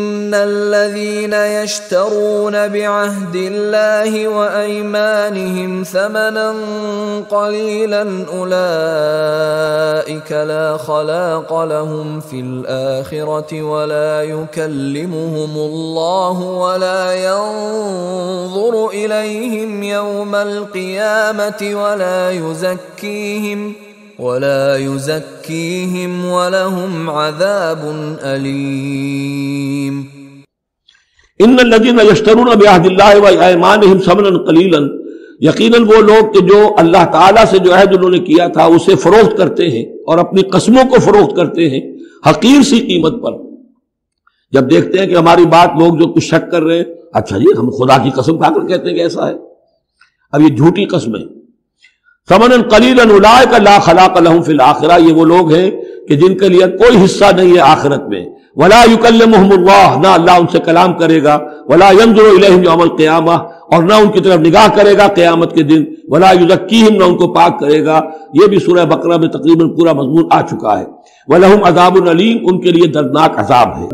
इन्नल्लज़ीना यश्तरून बिअहदिल्लाहि व अयमानिहिम समनन क़लीलन उलाइका ला खलाक़ लहुम फिल आखिरति व ला युकल्लिमुहुमुल्लाहु व ला यंज़ुरु इलैहिम यौमल क़ियामति व ला युज़क्कीहिम वलहुम अज़ाबुन अलीम। इन्नल्लज़ीना यश्तरून बिअहदिल्लाहि व अयमानिहिम समनन क़लीलन, यकीनन वो लोग कि जो अल्लाह ताला से जो अहद उन्होंने किया था उसे फरोख्त करते हैं और अपनी कस्मों को फरोख्त करते हैं हकीर सी कीमत पर। जब देखते हैं कि हमारी बात लोग जो कुछ शक कर रहे हैं, अच्छा जी हम खुदा की कसम खाकर कहते हैं कि ऐसा है, अब ये झूठी कसमें। समनन क़लीलन उलाइका ला खलाक़ लहुम फिल आखिरा, ये वो लोग हैं कि जिनके लिए कोई हिस्सा नहीं है आखिरत में। वला युकल्लिमुहुमुल्लाह, ना अल्लाह उनसे कलाम करेगा। वला यंज़ुरु इलैहिम यौमल क़ियामा, और ना उनकी तरफ निगाह करेगा क़यामत के दिन। वला युज़क्कीहिम, ना उनको पाक करेगा। यह भी सूरह बकरा में तकरीबन पूरा मज़मून आ चुका है। वलहुम अज़ाबुन अलीम, उनके लिए दर्दनाक अज़ाब है।